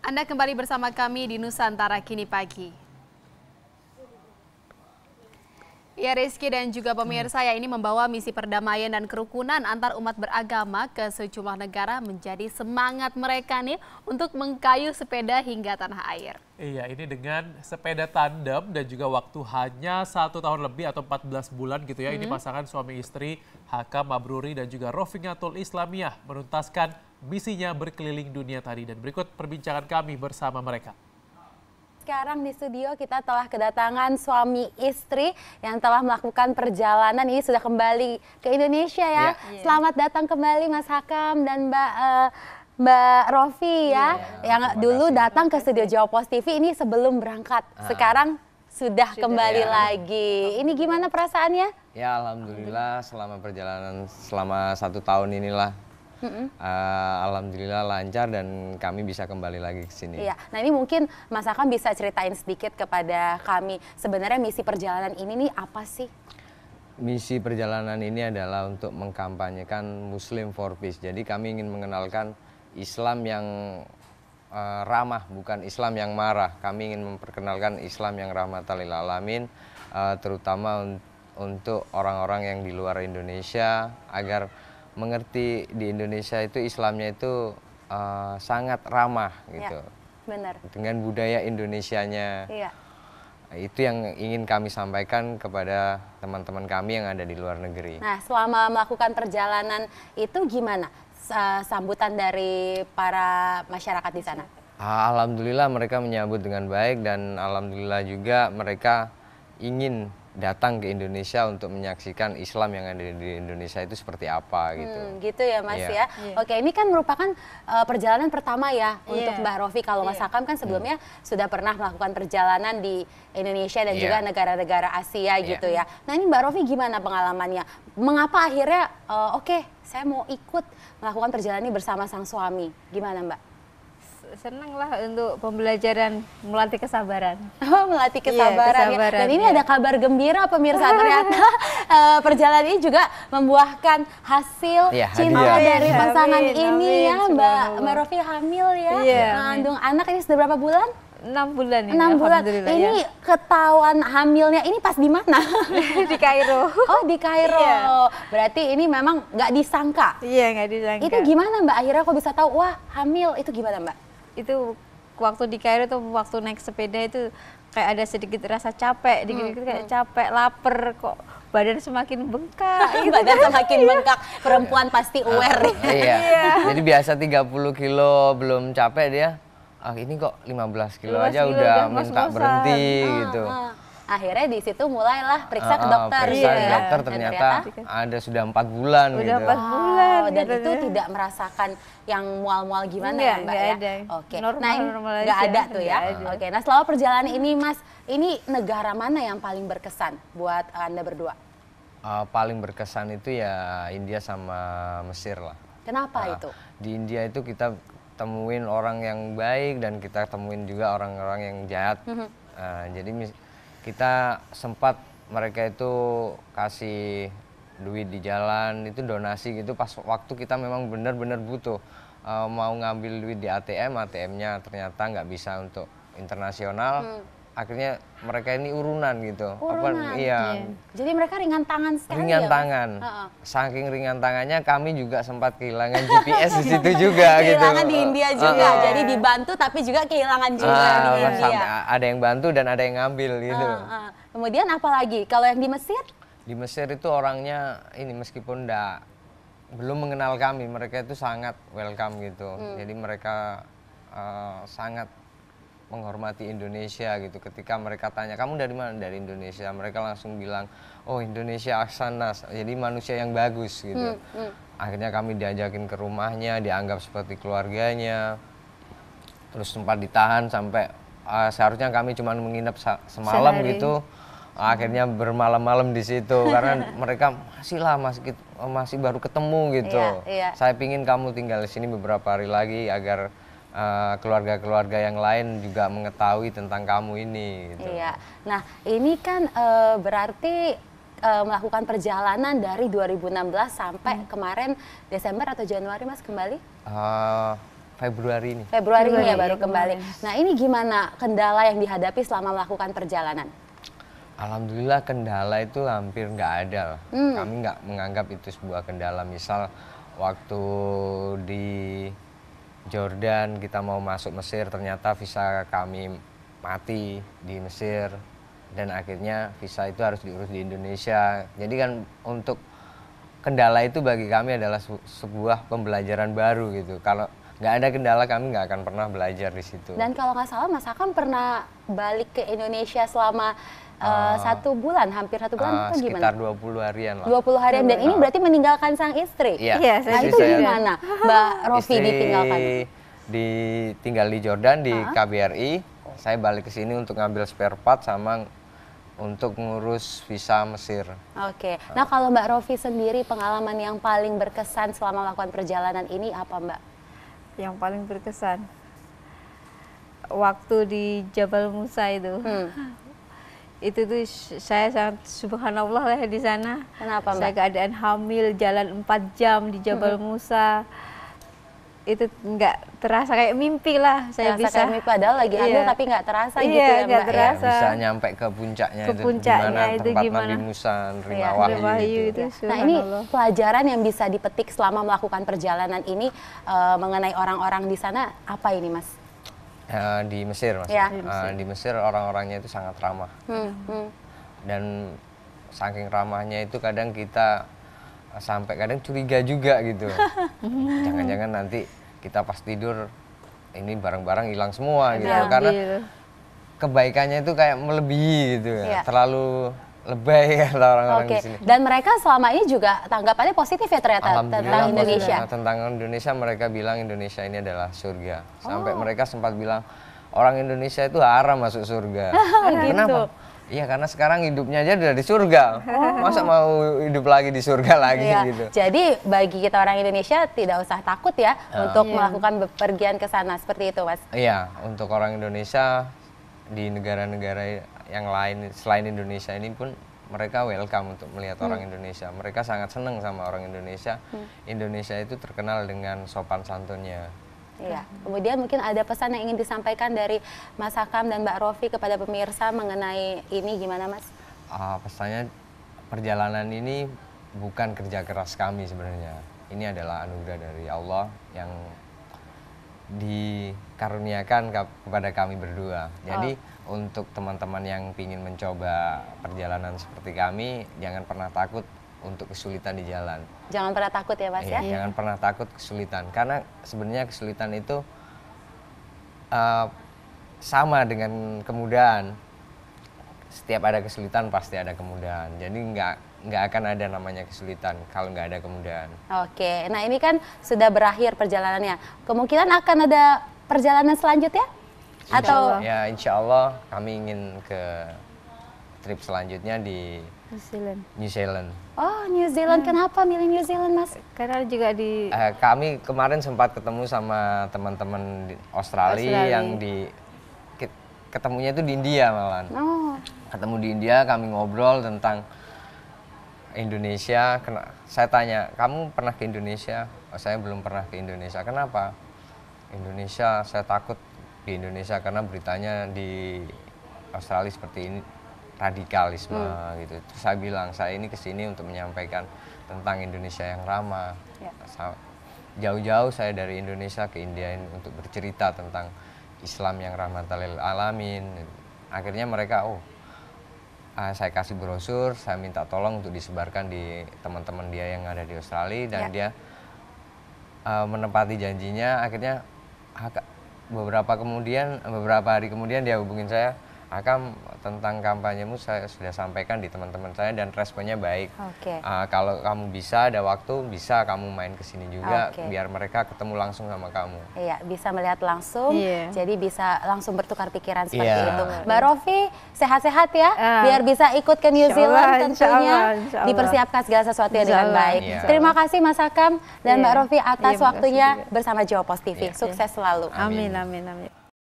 Anda kembali bersama kami di Nusantara Kini Pagi. Ya Rizky dan juga pemirsa, ya ini membawa misi perdamaian dan kerukunan antar umat beragama ke sejumlah negara menjadi semangat mereka nih untuk mengkayu sepeda hingga tanah air. Iya, ini dengan sepeda tandem dan juga waktu hanya 1 tahun lebih atau 14 bulan gitu ya. Ini pasangan suami istri Hakam Mabruri dan juga Rofiqatul Islamiyah menuntaskan misinya berkeliling dunia tadi. Dan berikut perbincangan kami bersama mereka. Sekarang di studio kita telah kedatangan suami istri yang telah melakukan perjalanan, ini sudah kembali ke Indonesia ya. Selamat datang kembali Mas Hakam dan Mbak Rofi ya, yang dulu datang ke studio Jawapos TV ini sebelum berangkat. Sekarang sudah kembali lagi. Ini gimana perasaannya? Ya alhamdulillah selama perjalanan selama 1 tahun inilah. Alhamdulillah lancar dan kami bisa kembali lagi ke sini. Iya. Nah ini mungkin Mas Hakam bisa ceritain sedikit kepada kami, sebenarnya misi perjalanan ini nih apa sih? Misi perjalanan ini adalah untuk mengkampanyekan Muslim for Peace. Jadi kami ingin mengenalkan Islam yang ramah, bukan Islam yang marah. Kami ingin memperkenalkan Islam yang rahmatan lil alamin, terutama untuk orang-orang yang di luar Indonesia agar mengerti di Indonesia itu Islamnya itu sangat ramah gitu. Ya, benar. Dengan budaya Indonesianya. Iya. Itu yang ingin kami sampaikan kepada teman-teman kami yang ada di luar negeri. Nah, selama melakukan perjalanan itu gimana sambutan dari para masyarakat di sana? Alhamdulillah mereka menyambut dengan baik dan alhamdulillah juga mereka ingin datang ke Indonesia untuk menyaksikan Islam yang ada di Indonesia itu seperti apa gitu. Gitu ya Mas ya. Oke, ini kan merupakan perjalanan pertama ya untuk Mbak Rofi. Kalau Mas Hakam kan sebelumnya sudah pernah melakukan perjalanan di Indonesia dan juga negara-negara Asia gitu ya. Nah ini Mbak Rofi gimana pengalamannya? Mengapa akhirnya oke, saya mau ikut melakukan perjalanan ini bersama sang suami? Gimana Mbak? Senang lah untuk pembelajaran melatih kesabaran. Oh, melatih kesabaran, kesabaran ya. Dan ini ada kabar gembira pemirsa, ternyata perjalanan ini juga membuahkan hasil cinta dari pasangan ini ya. Mbak Rofi hamil ya, mengandung anak ini sudah berapa bulan? 6 bulan ya. 6 bulan. Ini ketahuan hamilnya ini pas di mana? Di Kairo. Oh, di Kairo. Berarti ini memang nggak disangka. Iya, nggak disangka. Itu gimana Mbak? Akhirnya kok bisa tahu, wah hamil, itu gimana Mbak? Itu waktu di Kairo tuh, waktu naik sepeda itu kayak ada sedikit rasa capek, dikit-dikit kayak capek, lapar, kok badan semakin bengkak. Gitu. Badan semakin bengkak, perempuan pasti aware. Iya. Jadi biasa 30 kilo belum capek dia. Ini kok 15 kilo aja udah minta berhenti gitu. Akhirnya di situ mulailah periksa ke dokter. Periksa ke dokter ternyata ada sudah 4 bulan udah gitu. 4 bulan. Dan itu tidak merasakan yang mual-mual gimana ya Mbak ya? Ada. Oke. Normal, nah nggak ada tuh ya. Oke. Nah selama perjalanan ini Mas, ini negara mana yang paling berkesan buat Anda berdua? Paling berkesan itu ya India sama Mesir lah. Kenapa itu? Di India itu kita temuin orang yang baik dan kita temuin juga orang-orang yang jahat. Jadi kita sempat mereka itu kasih duit di jalan, itu donasi gitu pas waktu kita memang benar-benar butuh. Mau ngambil duit di ATM, ATM-nya ternyata nggak bisa untuk internasional. Akhirnya mereka ini urunan gitu. Urunan. Iya. Jadi mereka ringan tangan sekali. Ringan tangan. Saking ringan tangannya kami juga sempat kehilangan GPS di situ juga gitu. Kehilangan di India juga. Jadi dibantu tapi juga kehilangan juga di India. Ada yang bantu dan ada yang ngambil gitu. Kemudian apa lagi? Kalau yang di Mesir? Di Mesir itu orangnya ini meskipun belum mengenal kami, mereka itu sangat welcome gitu. Jadi mereka sangat menghormati Indonesia gitu. Ketika mereka tanya, kamu dari mana? Dari Indonesia. Mereka langsung bilang, oh Indonesia ahsanas, jadi manusia yang bagus gitu. Akhirnya kami diajakin ke rumahnya, dianggap seperti keluarganya. Terus sempat ditahan sampai seharusnya kami cuma menginap semalam gitu. Akhirnya bermalam-malam di situ karena mereka masih baru ketemu gitu. Saya pingin kamu tinggal di sini beberapa hari lagi agar keluarga-keluarga yang lain juga mengetahui tentang kamu ini. Gitu. Iya. Nah ini kan berarti melakukan perjalanan dari 2016 sampai kemarin Desember atau Januari Mas kembali? Februari ini. Februari ini ya baru kemarin. kembali. Nah, ini gimana kendala yang dihadapi selama melakukan perjalanan? Alhamdulillah kendala itu hampir nggak ada. Kami nggak menganggap itu sebuah kendala. Misal waktu di Jordan kita mau masuk Mesir, ternyata visa kami mati di Mesir dan akhirnya visa itu harus diurus di Indonesia. Jadi kan untuk kendala itu bagi kami adalah sebuah pembelajaran baru gitu. Kalau nggak ada kendala kami nggak akan pernah belajar di situ. Dan kalau nggak salah Mas Hakam pernah balik ke Indonesia selama 1 bulan, hampir 1 bulan itu gimana? Sekitar 20 harian lah. 20 harian dan ini berarti meninggalkan sang istri. Iya. Nah itu gimana Mbak Rofi ditinggalkan? Tinggal di Jordan di KBRI. Saya balik ke sini untuk ngambil spare part sama untuk ngurus visa Mesir. Oke. Nah kalau Mbak Rofi sendiri pengalaman yang paling berkesan selama melakukan perjalanan ini apa Mbak? Yang paling berkesan waktu di Jabal Musa itu. Itu tuh saya sangat subhanallah lah di sana. Kenapa Mbak? Saya keadaan hamil, jalan 4 jam di Jabal Musa. Itu nggak terasa kayak mimpi lah. Saya Terasa bisa kayak mimpi, padahal lagi hamil tapi nggak terasa gitu ya nggak Mbak. terasa. Bisa nyampe ke puncaknya, Ke puncaknya itu itu tempat gimana? Nabi Musa nerima Iya, wahyu gitu. Nah ini pelajaran yang bisa dipetik selama melakukan perjalanan ini mengenai orang-orang di sana apa ini Mas? Di Mesir Mas. Ya. Di Mesir orang-orangnya itu sangat ramah. Dan saking ramahnya itu kadang kita sampai kadang curiga juga gitu. Jangan-jangan nanti kita pas tidur ini barang-barang hilang semua gitu. Karena kebaikannya itu kayak melebihi gitu ya. Terlalu lebay kata orang-orang di sini. Dan mereka selama ini juga tanggapannya positif ya ternyata tentang Indonesia. Tentang Indonesia mereka bilang Indonesia ini adalah surga. Sampai mereka sempat bilang orang Indonesia itu haram masuk surga. Kenapa? Iya karena sekarang hidupnya aja udah di surga. Masa mau hidup lagi di surga lagi gitu. Jadi bagi kita orang Indonesia tidak usah takut ya untuk melakukan bepergian ke sana seperti itu Mas. Iya, untuk orang Indonesia di negara-negara yang lain selain Indonesia ini pun mereka welcome untuk melihat orang Indonesia. Mereka sangat senang sama orang Indonesia. Indonesia itu terkenal dengan sopan santunnya. Iya. Kemudian mungkin ada pesan yang ingin disampaikan dari Mas Hakam dan Mbak Rofi kepada pemirsa mengenai ini gimana Mas? Pesannya perjalanan ini bukan kerja keras kami sebenarnya. Ini adalah anugerah dari Allah yang dikaruniakan kepada kami berdua. Jadi untuk teman-teman yang ingin mencoba perjalanan seperti kami, jangan pernah takut untuk kesulitan di jalan. Jangan pernah takut ya Mas ya? Jangan pernah takut kesulitan, karena sebenarnya kesulitan itu sama dengan kemudahan. Setiap ada kesulitan pasti ada kemudahan. Jadi nggak akan ada namanya kesulitan kalau nggak ada kemudahan. Oke, nah ini kan sudah berakhir perjalanannya. Kemungkinan akan ada perjalanan selanjutnya? Atau Ya insya Allah kami ingin ke trip selanjutnya di New Zealand. Oh New Zealand, kenapa milih New Zealand Mas? Karena juga di Kami kemarin sempat ketemu sama teman-teman di Australia yang ketemunya itu di India malahan. Oh. Ketemu di India, kami ngobrol tentang Indonesia. Saya tanya, kamu pernah ke Indonesia? Oh, saya belum pernah ke Indonesia. Kenapa? Indonesia, saya takut di Indonesia karena beritanya di Australia seperti ini, radikalisme gitu. Terus saya bilang, saya ini kesini untuk menyampaikan tentang Indonesia yang ramah. Jauh-jauh saya dari Indonesia ke India ini untuk bercerita tentang Islam yang rahmatan lil alamin. Akhirnya mereka, saya kasih brosur, saya minta tolong untuk disebarkan di teman-teman dia yang ada di Australia dan dia menepati janjinya. Akhirnya beberapa hari kemudian dia hubungin saya, Hakam, tentang kampanyemu saya sudah sampaikan di teman-teman saya dan responnya baik. Kalau kamu bisa, ada waktu, bisa kamu main ke sini juga, biar mereka ketemu langsung sama kamu. Iya, bisa melihat langsung, jadi bisa langsung bertukar pikiran seperti itu. Mbak Rofi, sehat-sehat ya, biar bisa ikut ke New Zealand tentunya, dipersiapkan segala sesuatu dengan baik. Terima kasih Mas Hakam dan Mbak Rofi atas waktunya bersama Jawa Post TV. Sukses selalu. Amin, amin, amin.